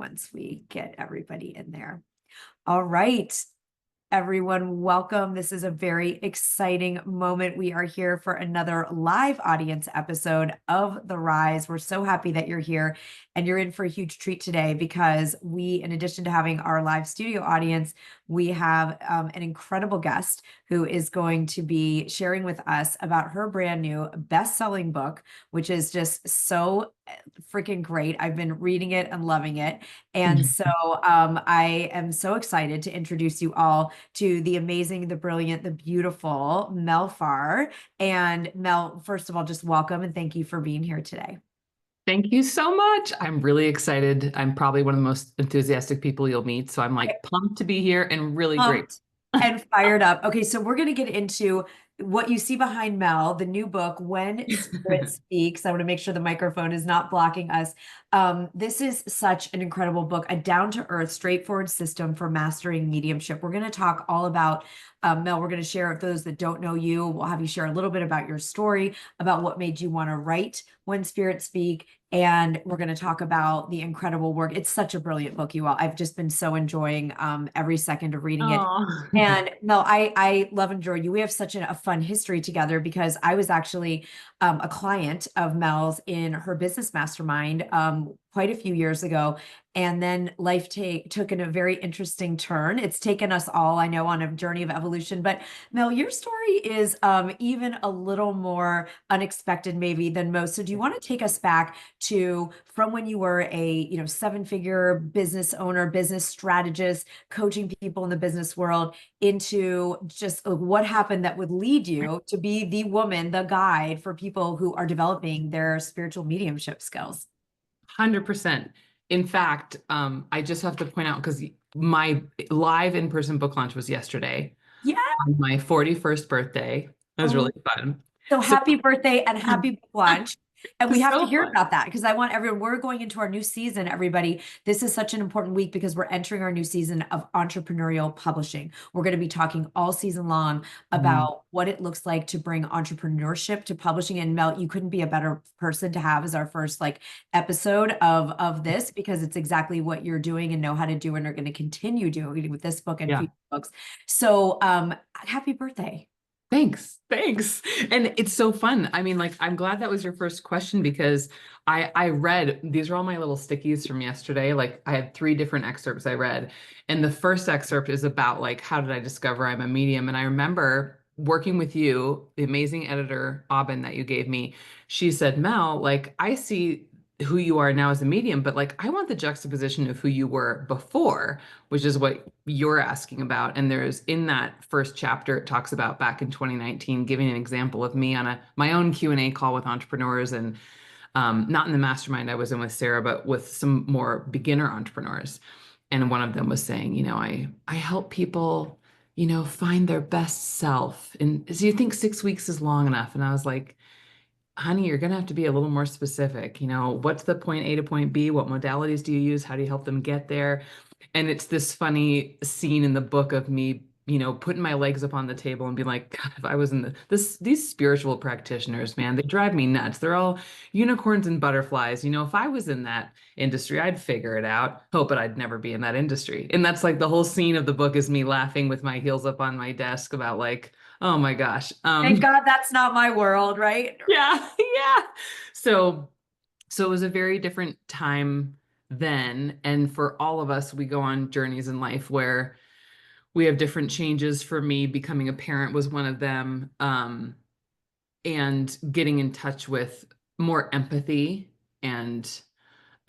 once we get everybody in there. All right, everyone, welcome. This is a very exciting moment. We are here for another live audience episode of The Rise. We're so happy that you're here, and you're in for a huge treat today because we, in addition to having our live studio audience, we have an incredible guest who is going to be sharing with us about her brand new best-selling book, which is just so freaking great. I've been reading it and loving it. And so I am so excited to introduce you all to the amazing, the brilliant, the beautiful Mel Farr. And Mel, first of all, just welcome and thank you for being here today. Thank you so much. I'm really excited. I'm probably one of the most enthusiastic people you'll meet. So I'm like pumped to be here and really great. Pumped and fired up. Okay, so we're going to get into what you see behind Mel, the new book, When Spirit Speaks. I want to make sure the microphone is not blocking us. This is such an incredible book, a down-to-earth, straightforward system for mastering mediumship. We're going to talk all about Mel. We're going to share, those that don't know you, we'll have you share a little bit about your story, about what made you want to write When Spirit Speak. And we're going to talk about the incredible work. It's such a brilliant book, you all. I've just been so enjoying every second of reading it. And Mel, I love and adore you. We have such a fun history together because I was actually a client of Mel's in her business mastermind quite a few years ago. And then life took in a very interesting turn. It's taken us all, I know, on a journey of evolution. But Mel, your story is even a little more unexpected maybe than most. So do you want to take us back to from when you were a seven-figure business owner, business strategist, coaching people in the business world, into just what happened that would lead you to be the woman, the guide for people who are developing their spiritual mediumship skills? 100%. In fact, I just have to point out because my live in-person book launch was yesterday. Yeah. On my 41st birthday. That was really fun. So happy birthday and happy book launch. And we have to hear fun. about that because I want everyone, we're going into our new season, everybody. This is such an important week because we're entering our new season of entrepreneurial publishing. We're going to be talking all season long about what it looks like to bring entrepreneurship to publishing. And Mel, you couldn't be a better person to have as our first episode of this because it's exactly what you're doing and know how to do and are going to continue doing with this book and future books. So happy birthday. Thanks. And it's so fun. I mean, I'm glad that was your first question because I read, these are all my little stickies from yesterday. I had 3 different excerpts I read. And the first excerpt is about how did I discover I'm a medium? And I remember working with you, the amazing editor, Aubin, that you gave me. She said, Mel, I see who you are now as a medium, but I want the juxtaposition of who you were before, which is what you're asking about. And there's in that first chapter, it talks about back in 2019, giving an example of me on my own Q&A call with entrepreneurs and not in the mastermind I was in with Sarah, but with some more beginner entrepreneurs. And one of them was saying, I help people, find their best self. And so you think 6 weeks is long enough? And I was like, honey, you're going to have to be a little more specific. What's the point A to point B? What modalities do you use? How do you help them get there? And it's this funny scene in the book of me, putting my legs up on the table and being like, God, if I was in these spiritual practitioners, man, they drive me nuts. They're all unicorns and butterflies. If I was in that industry, I'd figure it out. Oh, but I'd never be in that industry. And that's the whole scene of the book is me laughing with my heels up on my desk about oh my gosh. Thank God that's not my world, right? Yeah. So it was a very different time then. And for all of us, we go on journeys in life where we have different changes. For me, becoming a parent was one of them. And getting in touch with more empathy and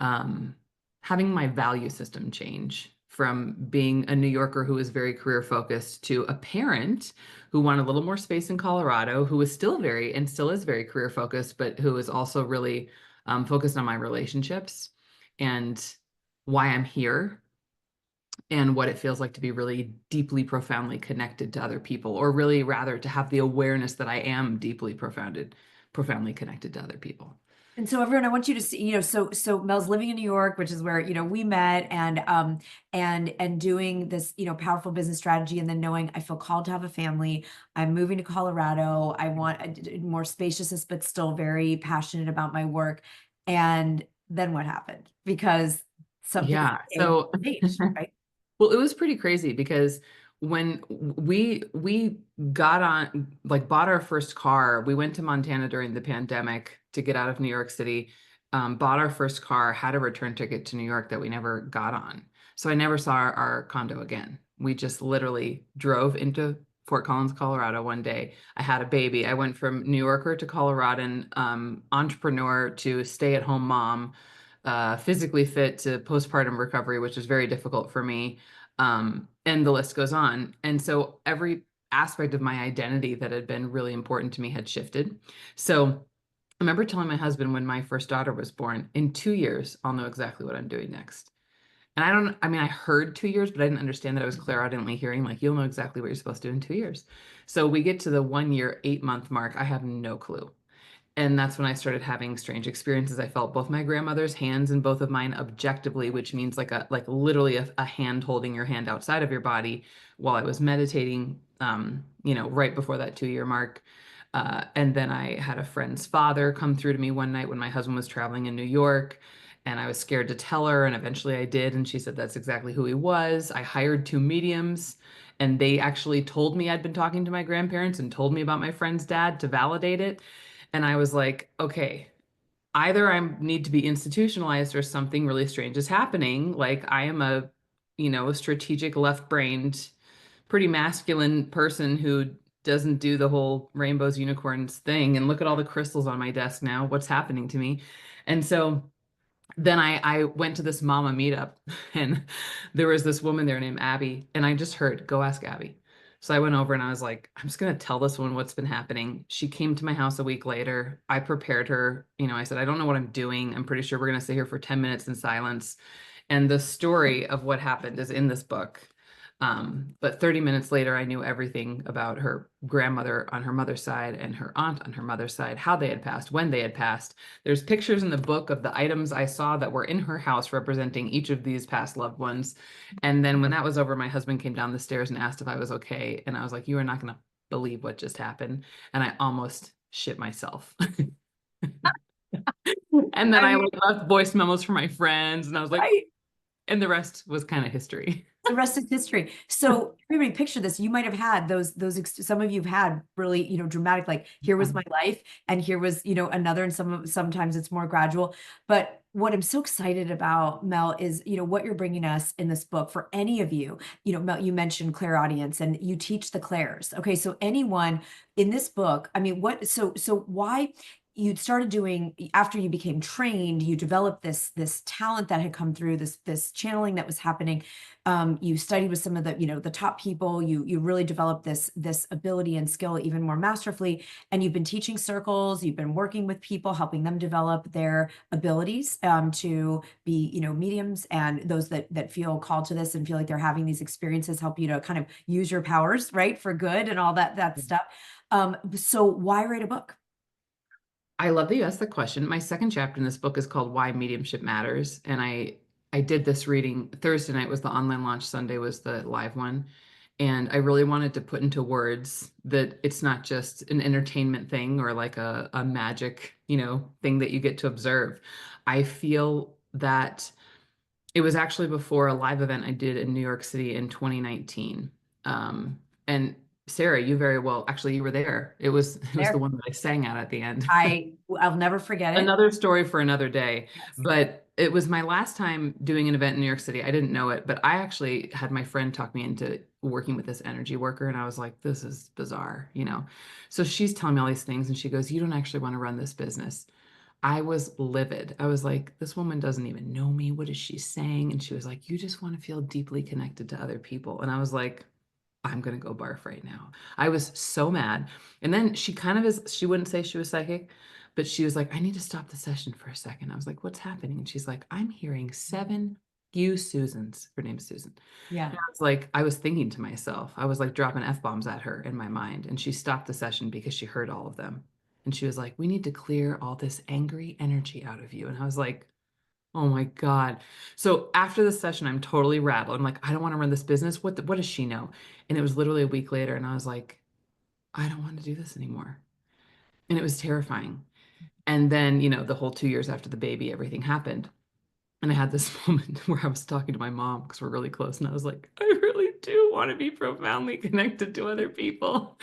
having my value system change from being a New Yorker who was very career focused to a parent who wanted a little more space in Colorado, who was still and still is very career focused, but who is also really focused on my relationships and why I'm here and what it feels like to be really deeply, profoundly connected to other people, or really rather to have the awareness that I am deeply, profoundly connected to other people. And so everyone, I want you to see, so Mel's living in New York, which is where, we met and doing this, powerful business strategy, and then knowing I feel called to have a family. I'm moving to Colorado. I want more spaciousness, but still very passionate about my work. And then what happened? Because something Yeah. in So, stage, right? well, it was pretty crazy because when we got on, like, bought our first car, we went to Montana during the pandemic to get out of New York City, bought our first car, had a return ticket to New York that we never got on. So I never saw our condo again. We just literally drove into Fort Collins, Colorado one day. I had a baby. I went from New Yorker to Coloradan, entrepreneur to stay-at-home mom, physically fit to postpartum recovery, which is very difficult for me. And the list goes on. And so every aspect of my identity that had been really important to me had shifted. So I remember telling my husband when my first daughter was born, in 2 years, I'll know exactly what I'm doing next. And I mean, I heard 2 years, but I didn't understand that I was clairaudently hearing, like, you'll know exactly what you're supposed to do in 2 years. So we get to the 1 year, 8 month mark. I have no clue. And that's when I started having strange experiences. I felt both my grandmother's hands and both of mine objectively, which means like literally a hand holding your hand outside of your body while I was meditating, right before that 2 year mark. And then I had a friend's father come through to me one night when my husband was traveling in New York. And I was scared to tell her, and eventually I did. And she said that's exactly who he was. I hired two mediums, and they actually told me I'd been talking to my grandparents and told me about my friend's dad to validate it. And I was like, okay, either I need to be institutionalized or something really strange is happening. Like, I am a strategic left-brained, pretty masculine person who doesn't do the whole rainbows, unicorns thing. And look at all the crystals on my desk now. What's happening to me? And so then I went to this mama meetup, and there was this woman there named Abby, and I just heard, go ask Abby. So I went over and I was like, I'm just going to tell this woman what's been happening. She came to my house a week later. I prepared her. I said, I don't know what I'm doing. I'm pretty sure we're going to sit here for 10 minutes in silence. And the story of what happened is in this book. But 30 minutes later, I knew everything about her grandmother on her mother's side and her aunt on her mother's side, how they had passed, when they had passed. There's pictures in the book of the items I saw that were in her house representing each of these past loved ones. And then when that was over, my husband came down the stairs and asked if I was okay. And I was like, you are not going to believe what just happened. And I almost shit myself. And then I I mean, like left voice memos for my friends, and I was like, right. and the rest was kind of history. The rest is history. So everybody picture this. You might have had some of you've had really, dramatic, like here was my life and here was, another, and sometimes it's more gradual. But what I'm so excited about, Mel, is, what you're bringing us in this book for any of you. Mel, you mentioned clairaudience and you teach the clairs. Okay. So anyone in this book, I mean, so why you started doing after you became trained, you developed this talent that had come through, this channeling that was happening. You studied with some of the top people. You really developed this ability and skill even more masterfully. And you've been teaching circles. You've been working with people, helping them develop their abilities to be mediums, and those that feel called to this and feel like they're having these experiences help you to kind of use your powers right for good and all that stuff. So why write a book? I love that you asked the question. My second chapter in this book is called Why Mediumship Matters. And I did this reading. Thursday night was the online launch, Sunday was the live one. And I really wanted to put into words that it's not just an entertainment thing or like a magic, thing that you get to observe. I feel that it was actually before a live event I did in New York City in 2019. And Sarah, you very well, actually, you were there. It was the There, one that I sang at the end. I'll never forget it. Another story for another day. Yes. But it was my last time doing an event in New York City. I didn't know it, but I actually had my friend talk me into working with this energy worker. And I was like, this is bizarre. So she's telling me all these things, and she goes, you don't actually want to run this business. I was livid. I was like, this woman doesn't even know me. What is she saying? And she was like, you just want to feel deeply connected to other people. And I was like, I'm gonna go barf right now. I was so mad. And then she kind of she wouldn't say she was psychic, but she was like, I need to stop the session for a second. I was like, what's happening? And she's like, I'm hearing seven you Susans. Her name's Susan. Yeah. And I was like, I was thinking to myself, I was like dropping F-bombs at her in my mind. And she stopped the session because she heard all of them. And she was like, we need to clear all this angry energy out of you. And I was like, oh my God. So after the session, I'm totally rattled. I'm like, I don't want to run this business. What does she know? And it was literally a week later, and I was like, I don't want to do this anymore. And it was terrifying. And then, the whole 2 years after the baby, everything happened. And I had this moment where I was talking to my mom because we're really close, and I was like, I really do want to be profoundly connected to other people.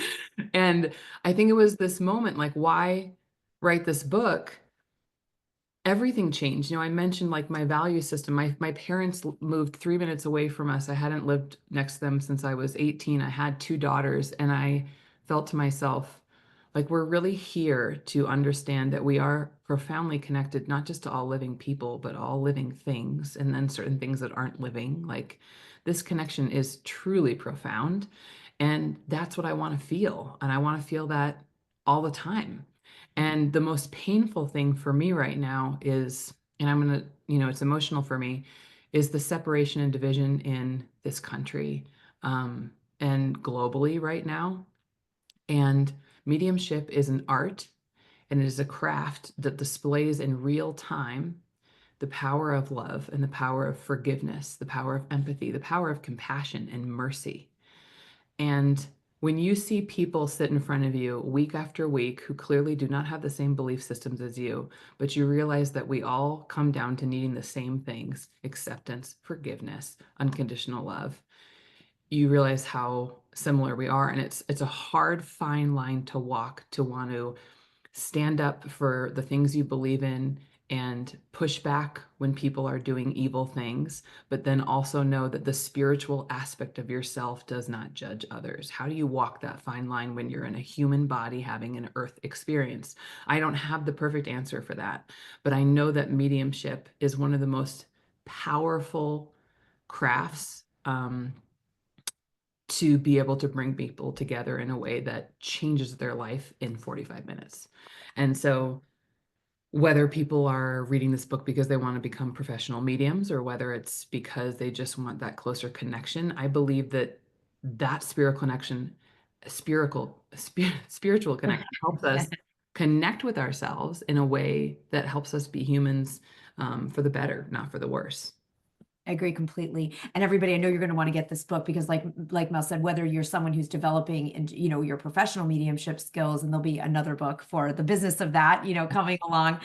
And I think it was this moment, like, why write this book? Everything changed. I mentioned like my value system. My parents moved 3 minutes away from us. I hadn't lived next to them since I was 18. I had two daughters, and I felt to myself, like, we're really here to understand that we are profoundly connected, not just to all living people, but all living things, and then certain things that aren't living. Like, this connection is truly profound. And that's what I want to feel. And I want to feel that all the time. And the most painful thing for me right now is, and I'm going to, it's emotional for me, is the separation and division in this country, um, and globally right now. And mediumship is an art, and it is a craft that displays in real time the power of love and the power of forgiveness, the power of empathy, the power of compassion and mercy. And when you see people sit in front of you week after week who clearly do not have the same belief systems as you, but you realize that we all come down to needing the same things: acceptance, forgiveness, unconditional love, you realize how similar we are. And it's a hard, fine line to walk, to want to stand up for the things you believe in and push back when people are doing evil things, but then also know that the spiritual aspect of yourself does not judge others. How do you walk that fine line when you're in a human body having an earth experience? I don't have the perfect answer for that, but I know that mediumship is one of the most powerful crafts, to be able to bring people together in a way that changes their life in 45 minutes. And so whether people are reading this book because they want to become professional mediums, or whether it's because they just want that closer connection, I believe that that spiritual connection helps us connect with ourselves in a way that helps us be humans, for the better, not for the worse. I agree completely. And everybody, I know you're going to want to get this book because like Mel said, whether you're someone who's developing and your professional mediumship skills, and there'll be another book for the business of that, coming along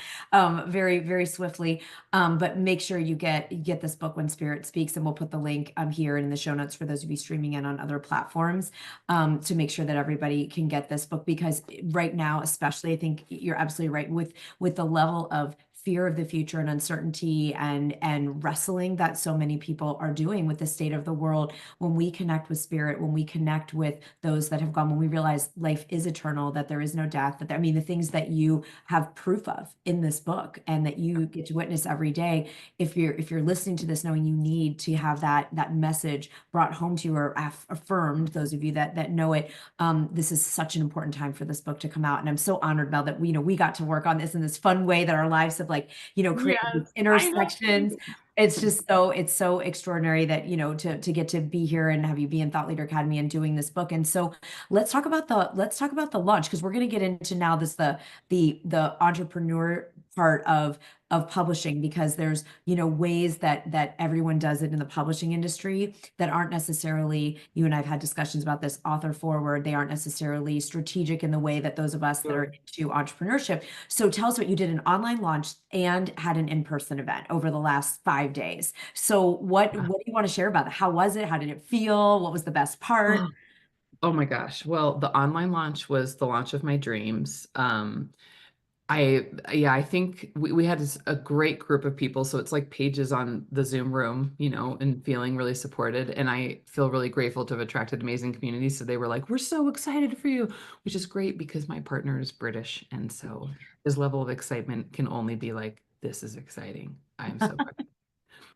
very, very swiftly. But make sure you get this book, When Spirit Speaks, and we'll put the link here in the show notes for those of you streaming in on other platforms, to make sure that everybody can get this book, because right now, especially, I think you're absolutely right with the level of fear of the future and uncertainty and wrestling that so many people are doing with the state of the world. When we connect with spirit, when we connect with those that have gone, when we realize life is eternal, that there is no death, that I mean, the things that you have proof of in this book and that you get to witness every day, if you're listening to this knowing you need to have that message brought home to you, or affirmed, those of you that know it, this is such an important time for this book to come out. And I'm so honored, Mel, that we got to work on this in this fun way, that our lives have create these Yes, I know. intersections. It's just it's so extraordinary that, to get to be here and have you be in Thought Leader Academy and doing this book. And so let's talk about the launch, because we're going to get into now the entrepreneur part of publishing, because there's, ways that everyone does it in the publishing industry that aren't necessarily, you and I've had discussions about this, author forward. They aren't necessarily strategic in the way that those of us that are into entrepreneurship. So tell us, what you did: an online launch and had an in-person event over the last 5 days. So what do you want to share about it? How was it? How did it feel? What was the best part? Oh my gosh. Well, the online launch was the launch of my dreams. I think we had a great group of people. So it's like pages on the Zoom room, and feeling really supported. And I feel really grateful to have attracted amazing communities. So they were like, we're so excited for you, which is great because my partner is British. And so his level of excitement can only be like, this is exciting. I'm so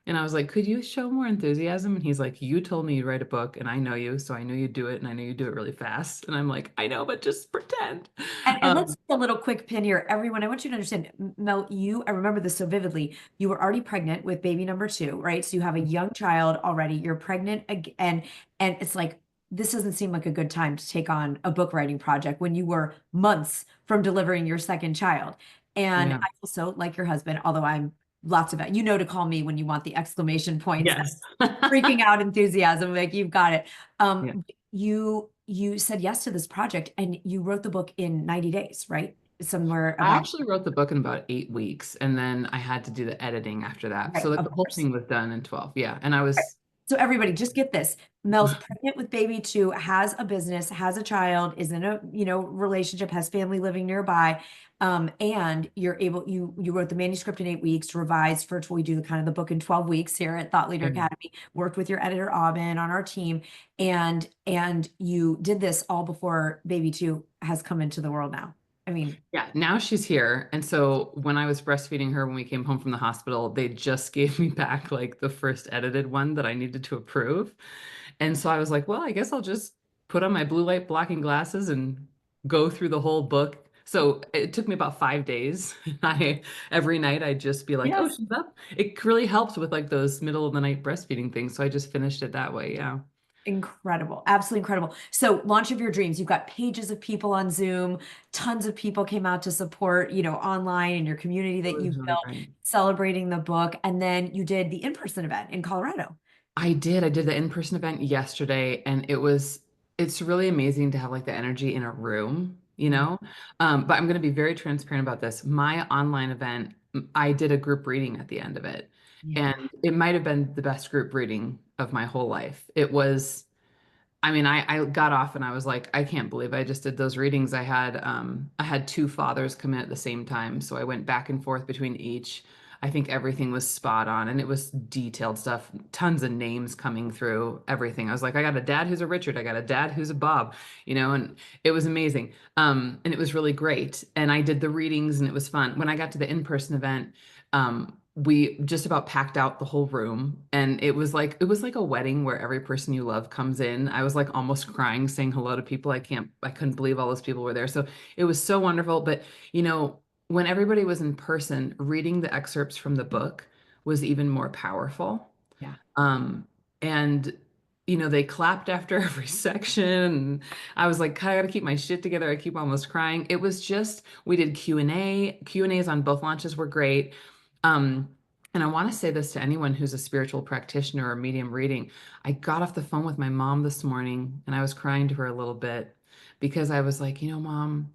And I was like, could you show more enthusiasm? And he's like, you told me you'd write a book, and I know you, so I knew you'd do it, and I know you'd do it really fast. And I'm like, I know, but just pretend. And let's Um, do a little quick pin here. Everyone, I want you to understand, Mel, I remember this so vividly. You were already pregnant with baby number two, right? So you have a young child already. You're pregnant again, and it's like, this doesn't seem like a good time to take on a book writing project when you were months from delivering your second child. And yeah. I also, like your husband, although I'm lots of it, to call me when you want the exclamation points, Yes. freaking out enthusiasm, like you've got it. Yeah. You said yes to this project, and you wrote the book in 90 days, right? somewhere I about, actually wrote the book in about 8 weeks, and then I had to do the editing after that. So right, like of the whole course. thing was done in 12. Yeah. And I Right. was So everybody, just get this. Mel's pregnant with baby two, has a business, has a child, is in a, relationship, has family living nearby. And you wrote the manuscript in 8 weeks, revised virtually, do the kind of the book in 12 weeks here at Thought Leader yeah. Academy, worked with your editor Aubin on our team, and you did this all before baby two has come into the world now. I mean, Yeah, now she's here. And so when I was breastfeeding her when we came home from the hospital, they just gave me back like the first edited one that I needed to approve. And so I was like, well, I guess I'll just put on my blue light blocking glasses and go through the whole book. So it took me about 5 days. I every night I'd just be like, oh, yes. she's up. It really helps with like those middle of the night breastfeeding things. So I just finished it that way. Yeah. Incredible, absolutely incredible. So, launch of your dreams. You've got pages of people on Zoom, tons of people came out to support, online and your community It that was you really built, great. celebrating the book. And then you did the in-person event in Colorado. I did. I did the in-person event yesterday, and it's really amazing to have like the you in a room, you Mm. know? But I'm going to be very transparent about this. My online event, I did a group reading at the end of it, Yeah. and it might have been the best group reading of my whole life. It was, I mean, I got off and I was like, I can't believe I just did those readings. I had two fathers come in at the same time, so I went back and forth between each. I think everything was spot on and it was detailed stuff, tons of names coming through, everything. I was like, I got a dad who's a Richard, I got a dad who's a Bob, and it was amazing. And it was really great. And I did the readings and it was fun. When I got to the in-person event, we just about packed out the whole room, and it was like a wedding where every person you love comes in. I was like almost crying saying hello to people. I couldn't believe all those people were there. So it was so wonderful. But when everybody was in person, reading the excerpts from the book was even more powerful. Yeah. um and they clapped after every section, and I was like, I gotta keep my shit together. I keep almost crying. It was just, we did Q&As on both launches were great. um and I want to say this to anyone who's a spiritual practitioner or medium reading. I got off the phone with my mom this morning and I was crying to her a little bit because I was like, Mom,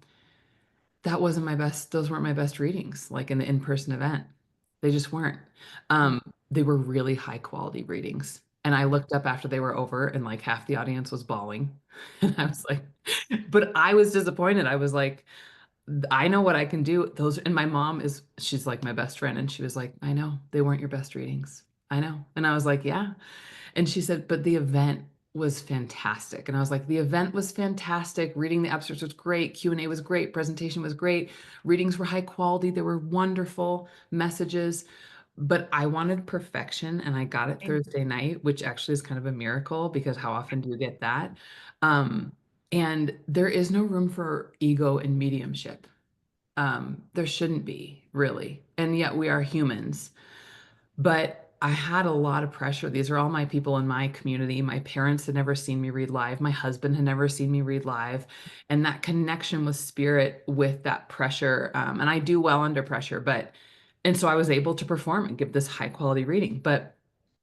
those weren't my best readings, like in the in-person event. They just weren't. They were really high quality readings. And I looked up after they were over and like half the audience was bawling. And I was like, but I was disappointed. I was like, I know what I can do. And my mom she's like my best friend. And she was like, I know they weren't your best readings. I know. And I was like, yeah. And she said, but the event was fantastic. And I was like, the event was fantastic. Reading the excerpts was great. Q&A was great. Presentation was great. Readings were high quality. There were wonderful messages. But I wanted perfection, and I got it Thursday night, which actually is kind of a miracle because how often do you get that? Um, and there is no room for ego and mediumship. There shouldn't be, really. And yet we are humans. But I had a lot of pressure. These are all my people in my community. My parents had never seen me read live. My husband had never seen me read live. And that connection with spirit with that pressure. And I do well under pressure, and so I was able to perform and give this high quality reading. But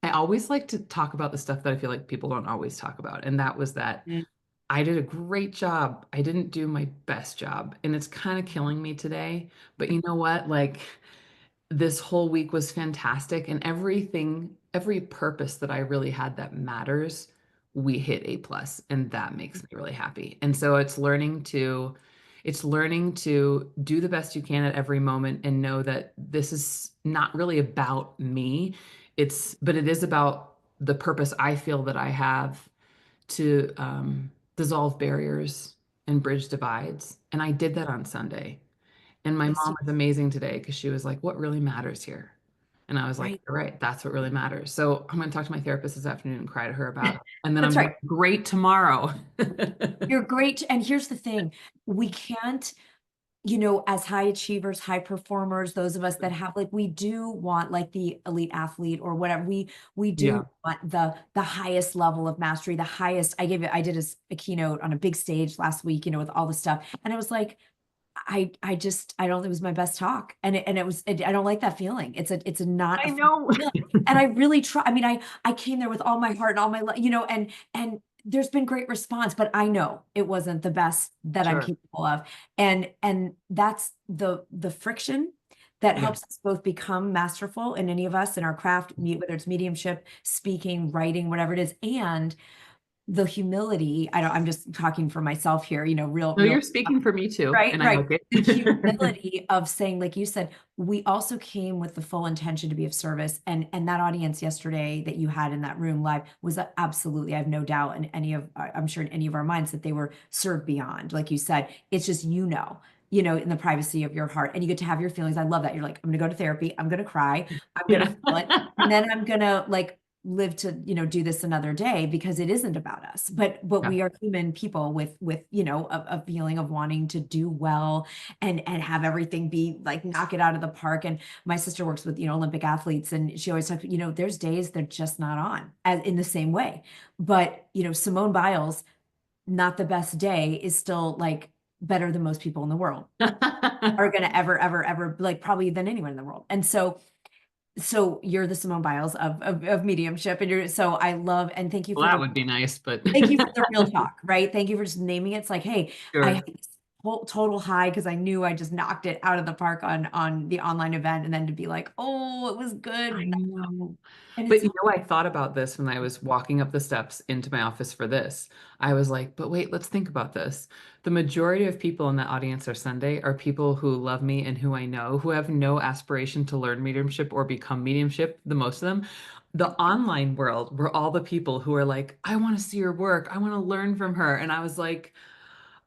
I always like to talk about the stuff that I feel like people don't always talk about. And that was that Mm. I did a great job. I didn't do my best job. And it's kind of killing me today. But you know what? Like, this whole week was fantastic, and every purpose that I really had that matters, we hit A plus, and that makes me really happy. And so it's learning to do the best you can at every moment and know that this is not really about me. But it is about the purpose I feel that I have to dissolve barriers and bridge divides. And I did that on Sunday. And my Yes, mom was amazing today because she was like, what really matters here? And I was like, right. you're right, that's what really matters. So I'm going to talk to my therapist this afternoon and cry to her about it. And then That's I'm right. doing great tomorrow. You're great. And here's the thing, we can't, as high achievers, high performers, those of us that have, like, we do want like the elite athlete or whatever. We do Yeah. want the highest level of mastery, the highest. I did a keynote on a big stage last week, with all the stuff. And it was like, I don't, it was my best talk. I don't like that feeling. It's not a I fun know. feeling. And I really try. I mean, I came there with all my heart and all my, and there's been great response, but I know it wasn't the best that I'm Sure. capable of. And that's the friction that Yeah. helps us both become masterful in any of us in our craft, whether it's mediumship, speaking, writing, whatever it is, and the humility. I'm just talking for myself here, real, No, real. you're speaking for me too, Right, and I right. like The it. humility of saying, like you said, we also came with the full intention to be of service. And that audience yesterday that you had in that room live was absolutely, I have no doubt in any of, I'm sure in any of our minds that they were served beyond. Like you said, it's just, in the privacy of your heart, and you get to have your feelings. I love that. You're like, I'm gonna go to therapy, I'm gonna cry, I'm gonna Yeah. feel it, and then I'm gonna like live to do this another day, because it isn't about us, but Yeah. we are human people with a feeling of wanting to do well, and have everything be like knock it out of the park. And my sister works with Olympic athletes, and she always talks, there's days they're just not on, as in the same way. But Simone Biles, not the best day, is still like better than most people in the world are gonna ever, like, probably than anyone in the world. And so you're the Simone Biles of mediumship, and so I love, and thank you Well, for that the would be nice, but real talk, right? Thank you for just naming it. It's like, hey, I had sure. this total high because I knew I just knocked it out of the park on the online event, and then to be like, oh, it was I good, know. and But it's I thought about this when I was walking up the steps into my office for this. I was like, but wait, let's think about this. The majority of people in the audience are Sunday are people who love me and who I know, who have no aspiration to learn mediumship or become mediumship, the most of them. The online world were all the people who are like, I want to see her work. I want to learn from her. And I was like,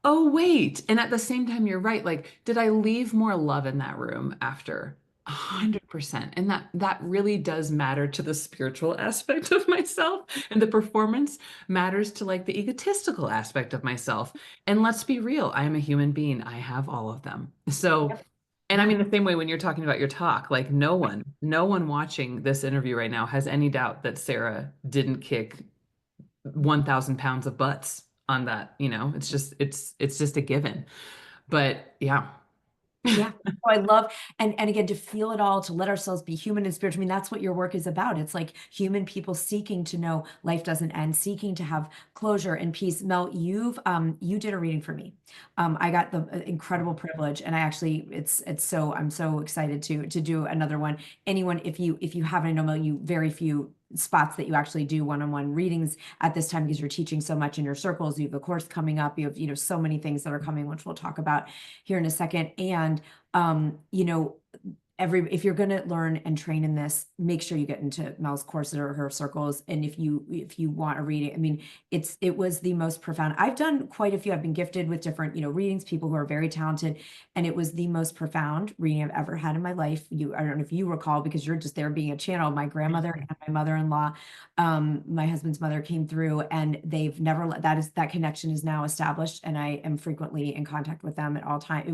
oh, wait. And at the same time, you're right. Like, did I leave more love in that room after? 100%. And that really does matter to the spiritual aspect of myself. And the performance matters to like the egotistical aspect of myself. And let's be real, I am a human being. I have all of them. So, yep, and I yeah, mean the same way when you're talking about your talk, like no one watching this interview right now has any doubt that Sarah didn't kick 1,000 pounds of butts on that, it's just a given. But yeah. yeah. So I love, and again, to feel it all, to let ourselves be human and spiritual. I mean, that's what your work is about. It's like human people seeking to know life doesn't end, seeking to have closure and peace. Mel, you did a reading for me. I got the incredible privilege, and I actually, I'm so excited to do another one. Anyone, if you haven't, I know, Mel, you very few spots that you actually do one-on-one readings at this time, because you're teaching so much in your circles. You have a course coming up. You have, so many things that are coming, which we'll talk about here in a second. And um, you know, if you're going to learn and train in this, make sure you get into Mel's courses or her circles. And if you want a reading, I mean, it was the most profound. I've done quite a few. I've been gifted with different, readings, people who are very talented, and it was the most profound reading I've ever had in my life. I don't know if you recall, because you're just there being a channel. My grandmother and my mother-in-law, my husband's mother, came through, and they've never that connection is now established, and I am frequently in contact with them at all time.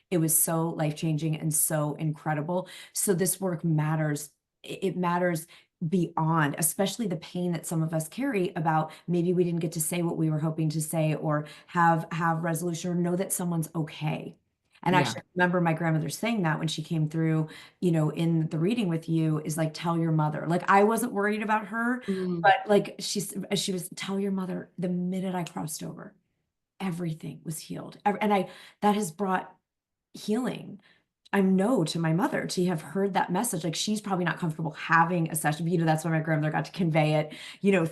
It was so life-changing and so incredible. So this work matters. It matters beyond, especially the pain that some of us carry about maybe we didn't get to say what we were hoping to say, or have resolution, or know that someone's okay. And Yeah. actually, I remember my grandmother saying that when she came through, in the reading with you, is like, tell your mother. Like, I wasn't worried about her, Mm. but like she was, tell your mother, the minute I crossed over, everything was healed. And that has brought healing, I know, to my mother, to have heard that message. Like, she's probably not comfortable having a session, but that's why my grandmother got to convey it,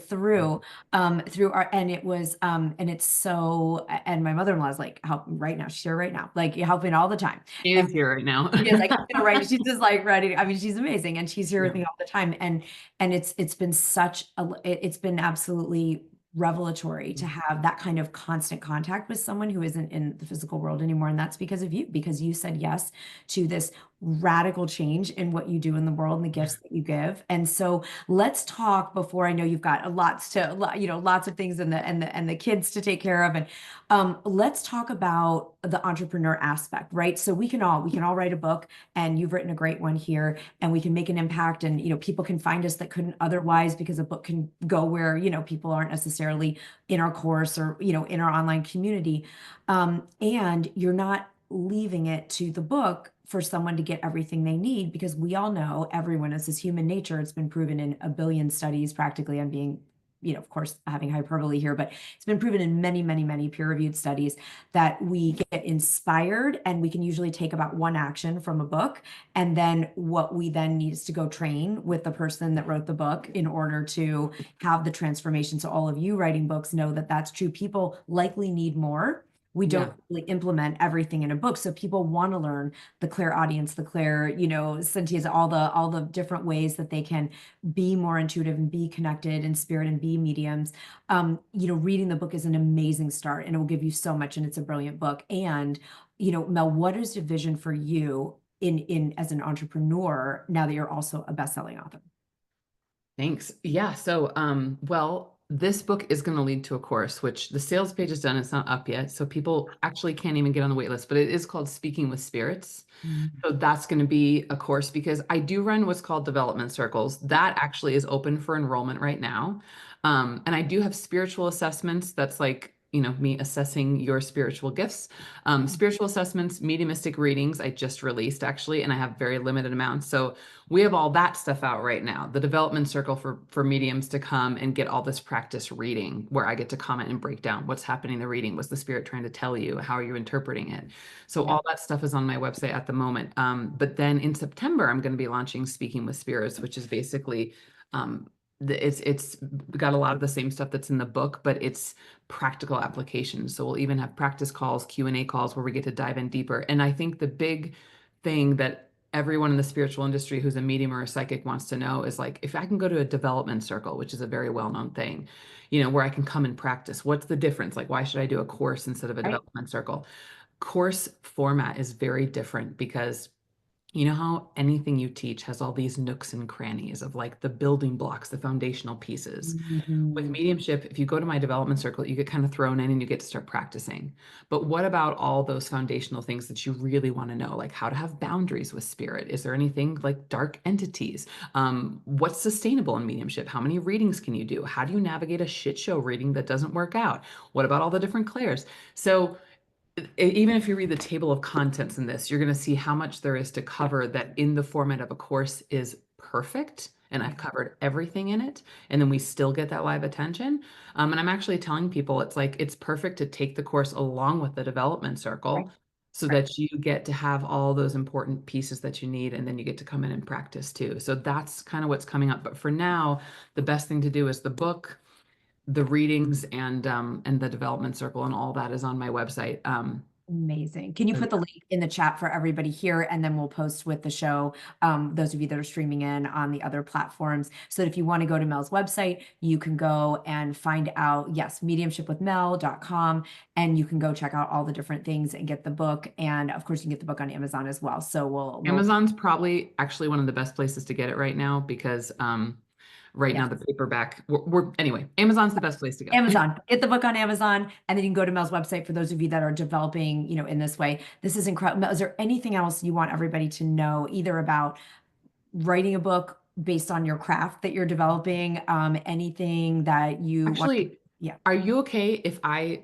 through our, and it was, and it's so, and my mother-in-law is like helping right now. She's here right now, like helping all the time. He And is here right now. she is like, right. She's just like ready. I mean, she's amazing, and she's here with Yeah. me all the time. And it's been it's been absolutely revelatory to have that kind of constant contact with someone who isn't in the physical world anymore. And that's because of you, because you said yes to this radical change in what you do in the world and the gifts that you give. And so let's talk, before, I know you've got lots of things, and the kids to take care of. And let's talk about the entrepreneur aspect, right? So we can all write a book, and you've written a great one here, and we can make an impact, and people can find us that couldn't otherwise, because a book can go where people aren't necessarily in our course, or in our online community. And you're not leaving it to the book for someone to get everything they need, because we all know, everyone, is this human nature. It's been proven in a billion studies practically. I'm being of course, having hyperbole here, but it's been proven in many, many, many peer-reviewed studies that we get inspired and we can usually take about one action from a book. And then what we then need is to go train with the person that wrote the book in order to have the transformation. So all of you writing books know that that's true. People likely need more. We Yeah. don't really implement everything in a book. So people want to learn the clairaudience, the clair, Cynthia's, all the different ways that they can be more intuitive and be connected in spirit and be mediums. Reading the book is an amazing start and it will give you so much, and it's a brilliant book. And, Mel, what is the vision for you in as an entrepreneur now that you're also a best-selling author? Thanks. Yeah. So, well, this book is going to lead to a course, which the sales page is done. It's not up yet. So people actually can't even get on the wait list, but it is called Speaking with Spirits. So that's going to be a course because I do run what's called development circles. That actually is open for enrollment right now. And I do have spiritual assessments. That's like, me assessing your spiritual gifts. Spiritual assessments, mediumistic readings, I just released actually, and I have very limited amounts. So we have all that stuff out right now. The development circle for mediums to come and get all this practice reading where I get to comment and break down what's happening in the reading. What's the spirit trying to tell you? How are you interpreting it? So all that stuff is on my website at the moment. But then in September, I'm going to be launching Speaking with Spirits, which is basically it's got a lot of the same stuff that's in the book, but it's practical applications. So we'll even have practice calls, Q&A calls where we get to dive in deeper. And I think the big thing that everyone in the spiritual industry who's a medium or a psychic wants to know is like, if I can go to a development circle, which is a very well-known thing, where I can come and practice, what's the difference? Like, why should I do a course instead of a development circle? Course format is very different because you know how anything you teach has all these nooks and crannies of like the building blocks, the foundational pieces. With mediumship, if you go to my development circle, you get kind of thrown in and you get to start practicing. But what about all those foundational things that you really want to know, like how to have boundaries with spirit? Is there anything like dark entities? What's sustainable in mediumship? How many readings can you do? How do you navigate a shit show reading that doesn't work out? What about all the different clairs? So even if you read the table of contents in this, you're going to see how much there is to cover that in the format of a course is perfect. And I've covered everything in it. And then we still get that live attention. And I'm actually telling people it's perfect to take the course along with the development circle so that you get to have all those important pieces that you need. And then you get to come in and practice too. So that's kind of what's coming up. But for now, the best thing to do is the book, the readings, and the development circle, and all that is on my website. Amazing. Can you put the link in the chat for everybody here? And then we'll post with the show, those of you that are streaming in on the other platforms. So that if you want to go to Mel's website, you can go and find out, yes, mediumshipwithmel.com, and you can go check out all the different things and get the book. And of course, you can get the book on Amazon as well. So Amazon's probably actually one of the best places to get it right now because right now the paperback anyway, Amazon's the best place to go. Amazon, get the book on Amazon, and then you can go to Mel's website for those of you that are developing, in this way. This is incredible. Mel, is there anything else you want everybody to know, either about writing a book based on your craft that you're developing, anything that you actually, are you okay if I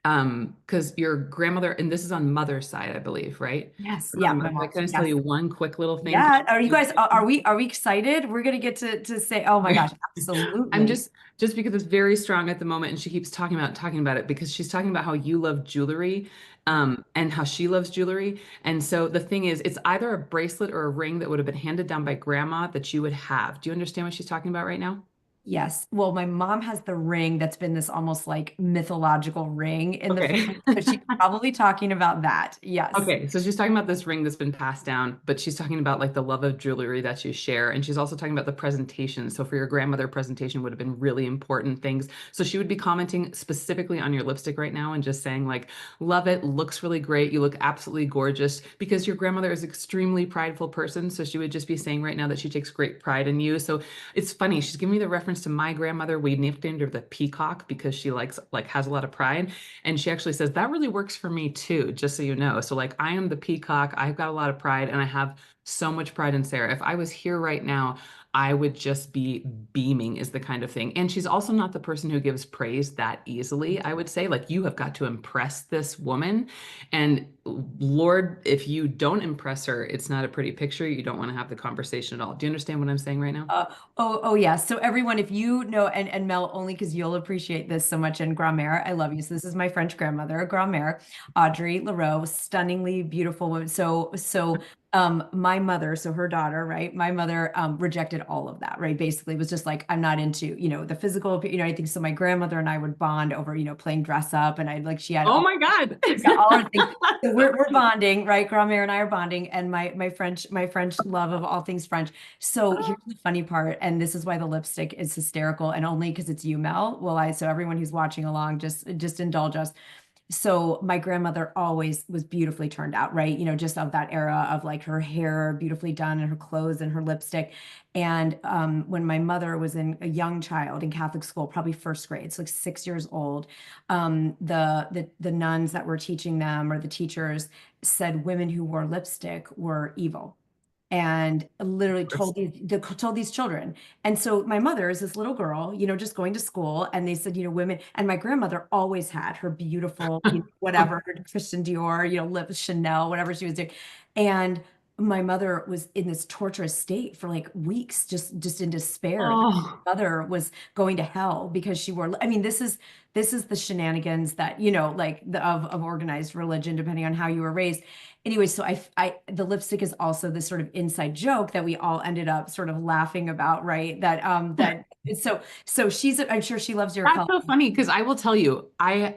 because your grandmother, and this is on mother's side, I believe, right? Yes. Yeah. My mom. Can I tell you one quick little thing? Yeah. Are you guys, are we excited? We're going to get to say, oh my gosh, absolutely. I'm just because it's very strong at the moment, and she keeps talking about it because she's talking about how you love jewelry, and how she loves jewelry. And so the thing is, it's either a bracelet or a ring that would have been handed down by grandma that you would have. Do you understand what she's talking about right now? Yes. Well, my mom has the ring that's been this almost like mythological ring in the family. So she's probably talking about that. Yes. Okay. So she's talking about this ring that's been passed down, but she's talking about like the love of jewelry that you share. And she's also talking about the presentation. So for your grandmother, presentation would have been really important things. So she would be commenting specifically on your lipstick right now and just saying like, love it, looks really great. You look absolutely gorgeous, because your grandmother is an extremely prideful person. So she would just be saying right now that she takes great pride in you. So it's funny. She's giving me the reference to my grandmother. We nicknamed her the Peacock because she has a lot of pride. And she actually says that really works for me too, just so you know. So like, I am the peacock. I've got a lot of pride, and I have so much pride in Sarah. If I was here right now, I would just be beaming is the kind of thing. And she's also not the person who gives praise that easily, I would say. Like, you have got to impress this woman. And Lord, if you don't impress her, it's not a pretty picture. You don't want to have the conversation at all. Do you understand what I'm saying right now? Oh yeah. So everyone, if you know, and Mel, only because you'll appreciate this so much, and grand-mère, I love you. So this is my French grandmother, grand-mère, Audrey Leroux, stunningly beautiful woman. My mother, so her daughter, right? My mother rejected all of that, right? Basically, was just like, I'm not into, the physical, anything. So my grandmother and I would bond over, playing dress up, and I like she had Oh all my God. yeah, all our things. So we're bonding, right? Grandmère and I are bonding, and my French love of all things French. So here's the funny part, and this is why the lipstick is hysterical, and only because it's you, Mel. So everyone who's watching along, just indulge us. So my grandmother always was beautifully turned out, right? Just of that era of like her hair beautifully done and her clothes and her lipstick. And when my mother was a young child in Catholic school, probably first grade, so like 6 years old, the nuns that were teaching them or the teachers said women who wore lipstick were evil and literally told these children. And so my mother is this little girl, just going to school, and they said, women, and my grandmother always had her beautiful, whatever, her Christian Dior, lip Chanel, whatever she was doing. And my mother was in this torturous state for like weeks, just in despair that Oh, my mother was going to hell because she wore, I mean, this is the shenanigans that, like of organized religion, depending on how you were raised. Anyway, so the lipstick is also this sort of inside joke that we all ended up sort of laughing about, right? So I'm sure she loves your that's color. so funny because I will tell you, I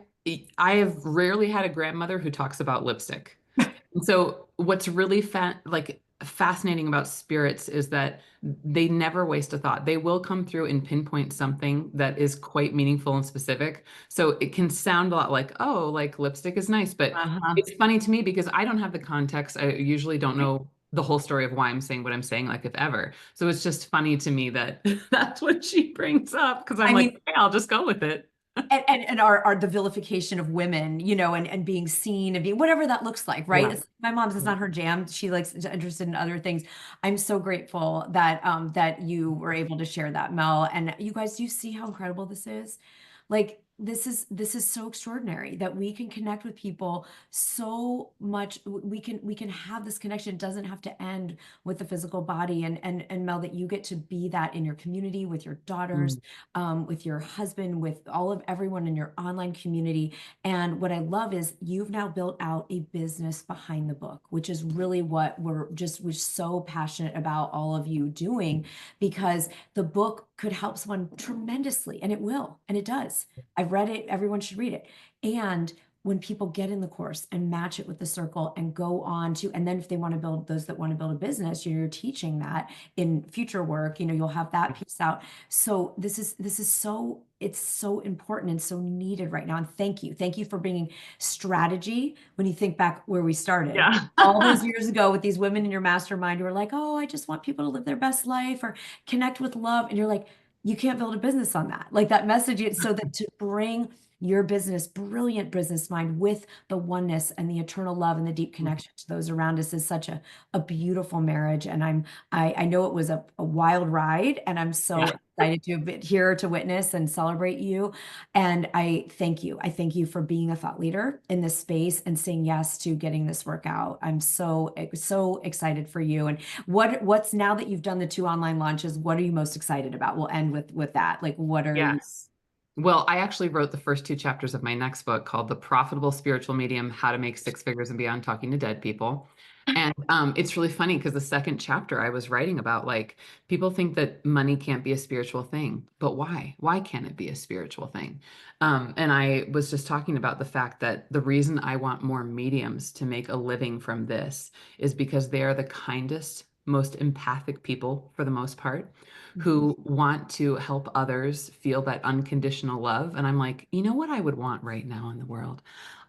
have rarely had a grandmother who talks about lipstick. And so what's really fascinating about spirits is that they never waste a thought. They will come through and pinpoint something that is quite meaningful and specific. So it can sound a lot like, oh, like lipstick is nice, but Uh-huh. it's funny to me because I don't have the context. I usually don't know the whole story of why I'm saying what I'm saying, like if ever. So it's just funny to me that that's what she brings up because I'm I like, mean, okay, I'll just go with it. and our the vilification of women, and being seen and being whatever that looks like, right? Yeah. My mom's is not her jam. She likes interested in other things. I'm so grateful that you were able to share that, Mel. And you guys, do you see how incredible this is? Like this is so extraordinary that we can connect with people so much. We can have this connection. It doesn't have to end with the physical body. And Mel, that you get to be that in your community with your daughters, Mm. with your husband, with all of everyone in your online community. And what I love is you've now built out a business behind the book, which is really what we're so passionate about all of you doing, because the book could help someone tremendously, and it will, and it does. I've read it, everyone should read it. And when people get in the course and match it with the circle and go on to, and then if they want to build, those that want to build a business, you're teaching that in future work, you'll have that piece out. So this is so, it's so important and so needed right now. And thank you for bringing strategy. When you think back where we started Yeah. all those years ago with these women in your mastermind who are like, oh, I just want people to live their best life or connect with love. And you're like, you can't build a business on that. Like that message, so that to bring your business, brilliant business mind with the oneness and the eternal love and the deep connection to those around us is such a beautiful marriage. And I know it was a wild ride, and I'm so Yeah. excited to be here to witness and celebrate you. And I thank you. I thank you for being a thought leader in this space and saying yes to getting this work out. I'm so excited for you. And what's now that you've done the two online launches, what are you most excited about? We'll end with that. Like, what are you? Yes. Well, I actually wrote the first two chapters of my next book called The Profitable Spiritual Medium: How to Make Six Figures and Beyond Talking to Dead People. And it's really funny because the second chapter I was writing about, like, people think that money can't be a spiritual thing, but why? Why can't it be a spiritual thing? And I was just talking about the fact that the reason I want more mediums to make a living from this is because they are the kindest, most empathic people for the most part, who want to help others feel that unconditional love. And I'm like, you know what I would want right now in the world?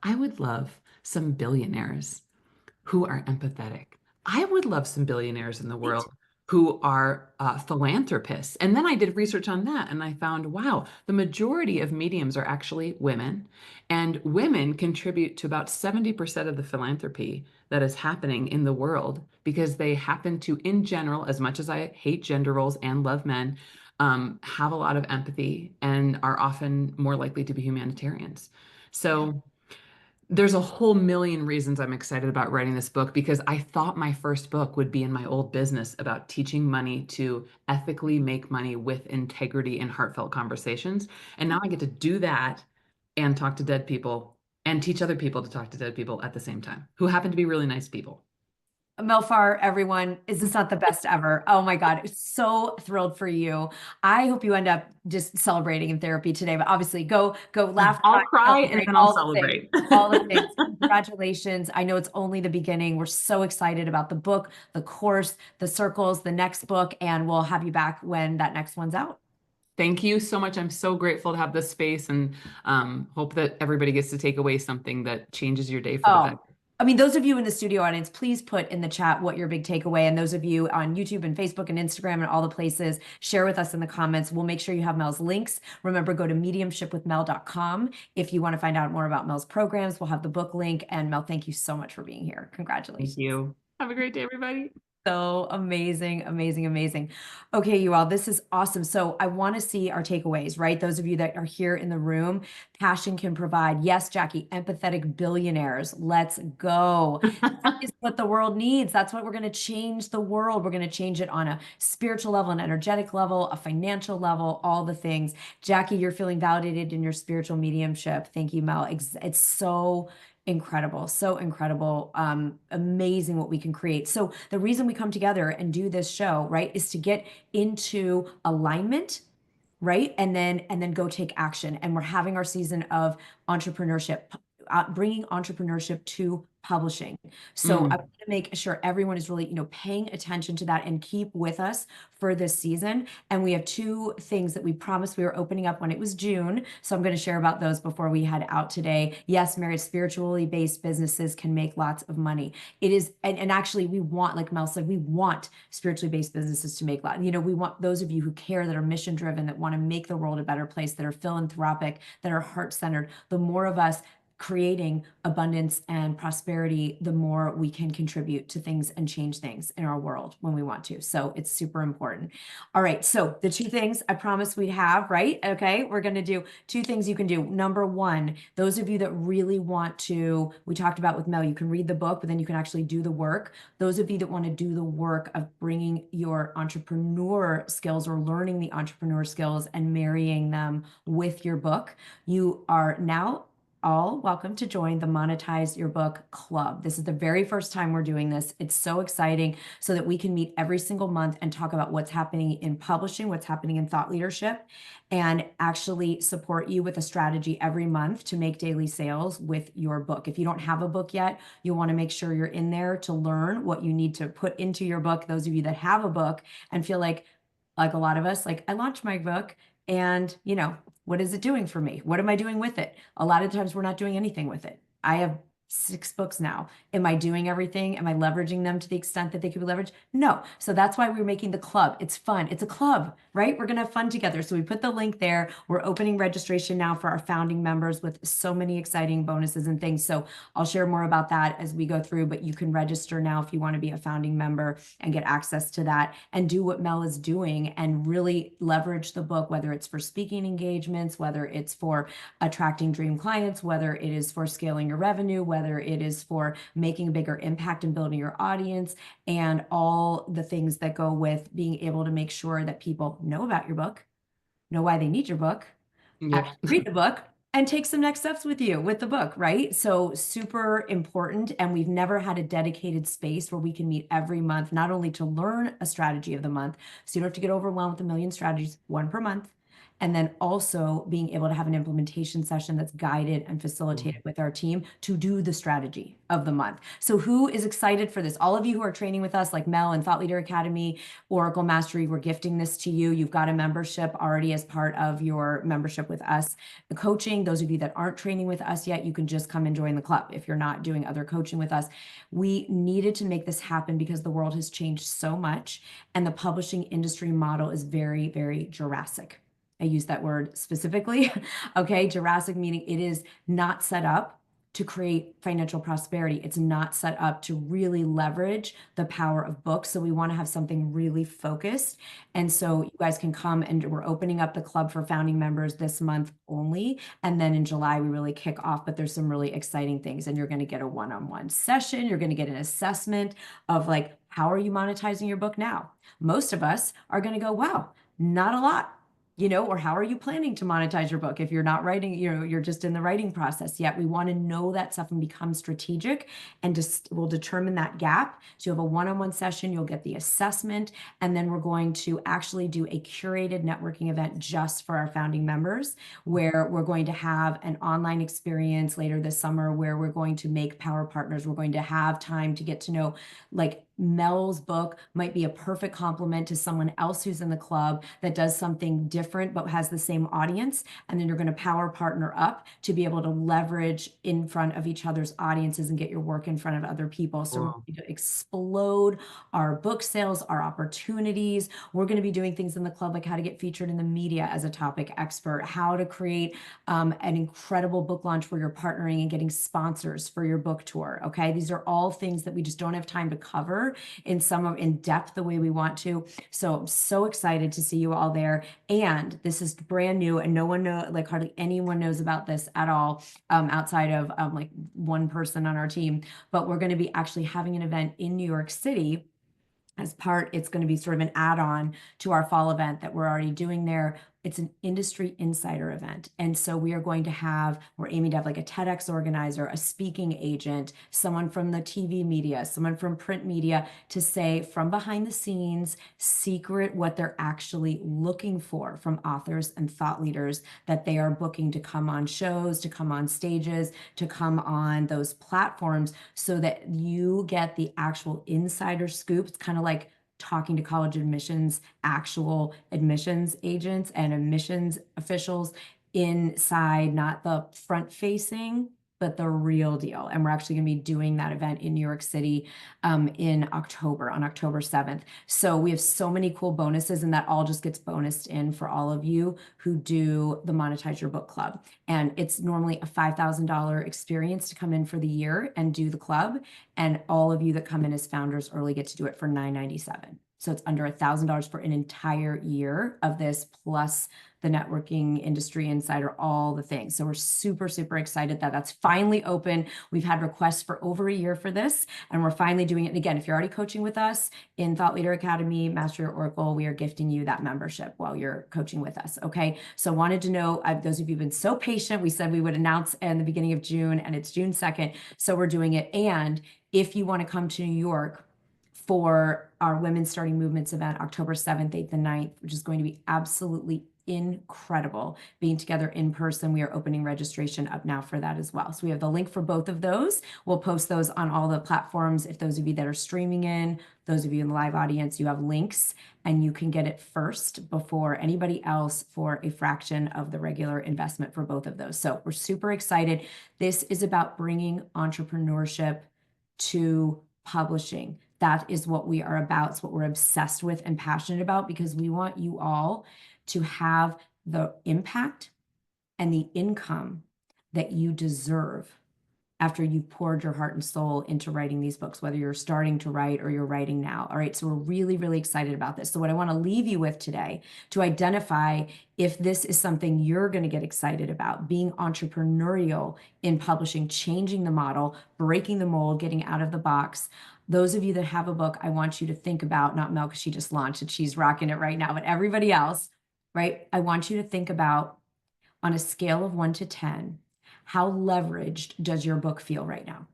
I would love some billionaires who are empathetic. I would love some billionaires in the Right? world who are philanthropists. And then I did research on that and I found, wow, the majority of mediums are actually women, and women contribute to about 70% of the philanthropy that is happening in the world because they happen to, in general, as much as I hate gender roles and love men, have a lot of empathy and are often more likely to be humanitarians. Yeah. So, there's a whole million reasons I'm excited about writing this book because I thought my first book would be in my old business about teaching money to ethically make money with integrity and heartfelt conversations. And now I get to do that and talk to dead people and teach other people to talk to dead people at the same time who happen to be really nice people. Mel Farr, everyone, is this not the best ever? Oh my God, so thrilled for you. I hope you end up just celebrating in therapy today, but obviously go laugh, I'll cry, cry and celebrate, then I'll all the things. celebrate. All the things. Congratulations. I know it's only the beginning. We're so excited about the book, the course, the circles, the next book, and we'll have you back when that next one's out. Thank you so much. I'm so grateful to have this space and hope that everybody gets to take away something that changes your day for the better. Oh, I mean, those of you in the studio audience, please put in the chat what your big takeaway, and those of you on YouTube and Facebook and Instagram and all the places, share with us in the comments. We'll make sure you have Mel's links. Remember, go to mediumshipwithmel.com if you want to find out more about Mel's programs. We'll have the book link. And Mel, thank you so much for being here. Thank Congratulations. you. Have a great day, everybody. So amazing, amazing, amazing. Okay, you all, this is awesome. So I want to see our takeaways, right? Those of you that are here in the room, passion can provide. Yes, Jackie, empathetic billionaires. Let's go. That is what the world needs. That's what we're going to change the world. We're going to change it on a spiritual level, an energetic level, a financial level, all the things. Jackie, you're feeling validated in your spiritual mediumship. Thank you, Mel. It's so incredible, so incredible, amazing what we can create. So the reason we come together and do this show, right, is to get into alignment, right, and then go take action. And we're having our season of entrepreneurship, bringing entrepreneurship to publishing. So I want to make sure everyone is really, paying attention to that and keep with us for this season. And we have two things that we promised we were opening up when it was June. So I'm going to share about those before we head out today. Yes, Mary, spiritually based businesses can make lots of money. It is, and actually we want, like Mel said, we want spiritually based businesses to make lots. We want those of you who care, that are mission driven, that want to make the world a better place, that are philanthropic, that are heart centered. The more of us creating abundance and prosperity, the more we can contribute to things and change things in our world when we want to. So it's super important. All right. So the two things I promised we'd have, right? Okay. We're going to do two things you can do. Number one, those of you that really want to, we talked about with Mel, you can read the book, but then you can actually do the work. Those of you that want to do the work of bringing your entrepreneur skills or learning the entrepreneur skills and marrying them with your book, you are now all welcome to join the Monetize Your Book Club. This is the very first time we're doing this. It's so exciting so that we can meet every single month and talk about what's happening in publishing, what's happening in thought leadership, and actually support you with a strategy every month to make daily sales with your book. If you don't have a book yet, you want to make sure you're in there to learn what you need to put into your book. Those of you that have a book and feel like a lot of us, like I launched my book and, what is it doing for me? What am I doing with it? A lot of times we're not doing anything with it. I have 6 books now. Am I doing everything? Am I leveraging them to the extent that they could be leveraged? No. So that's why we're making the club. It's fun. It's a club, right? We're going to have fun together. So we put the link there. We're opening registration now for our founding members with so many exciting bonuses and things. So I'll share more about that as we go through, but you can register now if you want to be a founding member and get access to that and do what Mel is doing and really leverage the book, whether it's for speaking engagements, whether it's for attracting dream clients, whether it is for scaling your revenue, whether it is for making a bigger impact and building your audience, and all the things that go with being able to make sure that people know about your book, know why they need your book, actually read the book, and take some next steps with you with the book, right? So super important. And we've never had a dedicated space where we can meet every month, not only to learn a strategy of the month, so you don't have to get overwhelmed with a million strategies, one per month, and then also being able to have an implementation session that's guided and facilitated with our team to do the strategy of the month. So who is excited for this? All of you who are training with us, like Mel and Thought Leader Academy, Oracle Mastery, we're gifting this to you. You've got a membership already as part of your membership with us. The coaching, those of you that aren't training with us yet, you can just come and join the club if you're not doing other coaching with us. We needed to make this happen because the world has changed so much, and the publishing industry model is very, very Jurassic. I use that word specifically. Okay, Jurassic meaning it is not set up to create financial prosperity. It's not set up to really leverage the power of books. So we want to have something really focused. And so you guys can come, and we're opening up the club for founding members this month only. And then in July, we really kick off, but there's some really exciting things. And you're going to get a one-on-one session. You're going to get an assessment of like, how are you monetizing your book now? Most of us are going to go, wow, not a lot. Or how are you planning to monetize your book if you're not writing, you're just in the writing process yet. We want to know that stuff and become strategic, and just we'll determine that gap. So you have a one-on-one session, you'll get the assessment, and then we're going to actually do a curated networking event just for our founding members, where we're going to have an online experience later this summer where we're going to make power partners. We're going to have time to get to know, like, Mel's book might be a perfect complement to someone else who's in the club that does something different but has the same audience. And then you're going to power partner up to be able to leverage in front of each other's audiences and get your work in front of other people. So we're going to explode our book sales, our opportunities. We're going to be doing things in the club like how to get featured in the media as a topic expert, how to create an incredible book launch where you're partnering and getting sponsors for your book tour. Okay, these are all things that we just don't have time to cover in depth the way we want to. So I'm so excited to see you all there. And this is brand new, and no one like hardly anyone knows about this at all, outside of like one person on our team. But we're going to be actually having an event in New York City as part. It's going to be sort of an add-on to our fall event that we're already doing there. It's an industry insider event. And so we're aiming to have like a TEDx organizer, a speaking agent, someone from the TV media, someone from print media, to say from behind the scenes, secret what they're actually looking for from authors and thought leaders that they are booking to come on shows, to come on stages, to come on those platforms, so that you get the actual insider scoop. It's kind of like talking to college admissions, actual admissions agents and admissions officials inside, not the front facing, but the real deal. And we're actually going to be doing that event in New York City in October, on October 7th. So we have so many cool bonuses, and that all just gets bonused in for all of you who do the Monetize Your Book Club. And it's normally a $5,000 experience to come in for the year and do the club. And all of you that come in as founders early get to do it for $997. So it's under $1,000 for an entire year of this, plus the networking, industry insider, all the things. So we're super, super excited that that's finally open. We've had requests for over a year for this, and we're finally doing it. And again, if you're already coaching with us in Thought Leader Academy, Master Your Oracle, we are gifting you that membership while you're coaching with us. Okay. So wanted to know, those of you who've been so patient, we said we would announce in the beginning of June, and it's June 2nd. So we're doing it. And if you want to come to New York for our Women Starting Movements event, October 7th, 8th, and 9th, which is going to be absolutely incredible being together in person. We are opening registration up now for that as well. So we have the link for both of those. We'll post those on all the platforms. If those of you that are streaming in, those of you in the live audience, you have links, and you can get it first before anybody else for a fraction of the regular investment for both of those. So we're super excited. This is about bringing entrepreneurship to publishing. That is what we are about. It's what we're obsessed with and passionate about, because we want you all to have the impact and the income that you deserve after you've poured your heart and soul into writing these books, whether you're starting to write or you're writing now. All right, so we're really, really excited about this. So what I want to leave you with today, to identify if this is something you're going to get excited about, being entrepreneurial in publishing, changing the model, breaking the mold, getting out of the box. Those of you that have a book, I want you to think about, not Mel, because she just launched it, she's rocking it right now, but everybody else, right? I want you to think about, on a scale of 1 to 10, how leveraged does your book feel right now?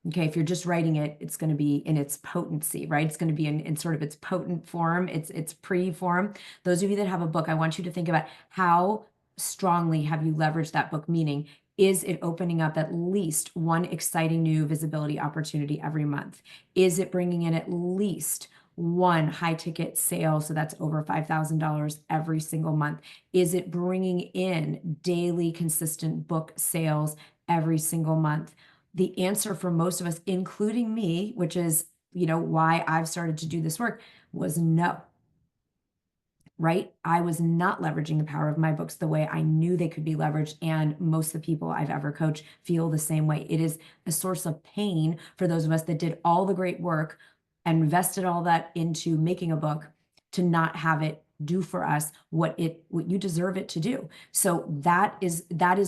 Okay, if you're just writing it, it's going to be in its potency, right? It's going to be in sort of its potent form, its pre-form. Those of you that have a book, I want you to think about how strongly have you leveraged that book, meaning is it opening up at least one exciting new visibility opportunity every month? Is it bringing in at least one high ticket sale, so that's over $5,000 every single month? Is it bringing in daily consistent book sales every single month? The answer for most of us, including me, which is, why I've started to do this work, was no, right? I was not leveraging the power of my books the way I knew they could be leveraged. And most of the people I've ever coached feel the same way. It is a source of pain for those of us that did all the great work and invested all that into making a book to not have it do for us what you deserve it to do. So that is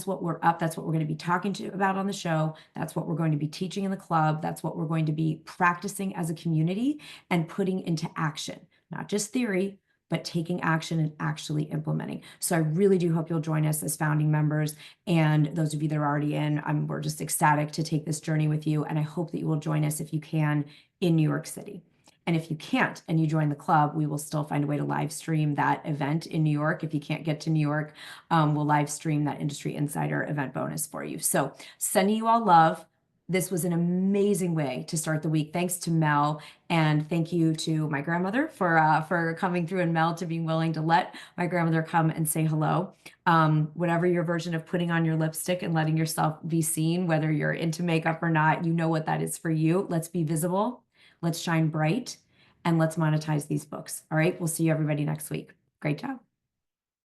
what we're up. That's what we're going to be talking about on the show. That's what we're going to be teaching in the club. That's what we're going to be practicing as a community and putting into action, not just theory, but taking action and actually implementing. So I really do hope you'll join us as founding members. And those of you that are already in, we're just ecstatic to take this journey with you. And I hope that you will join us if you can in New York City. And if you can't and you join the club, we will still find a way to live stream that event in New York. If you can't get to New York, we'll live stream that Industry Insider event bonus for you. So sending you all love. This was an amazing way to start the week. Thanks to Mel, and thank you to my grandmother for coming through, and Mel to being willing to let my grandmother come and say hello. Whatever your version of putting on your lipstick and letting yourself be seen, whether you're into makeup or not, you know what that is for you. Let's be visible, let's shine bright, and let's monetize these books. All right, we'll see you everybody next week. Great job.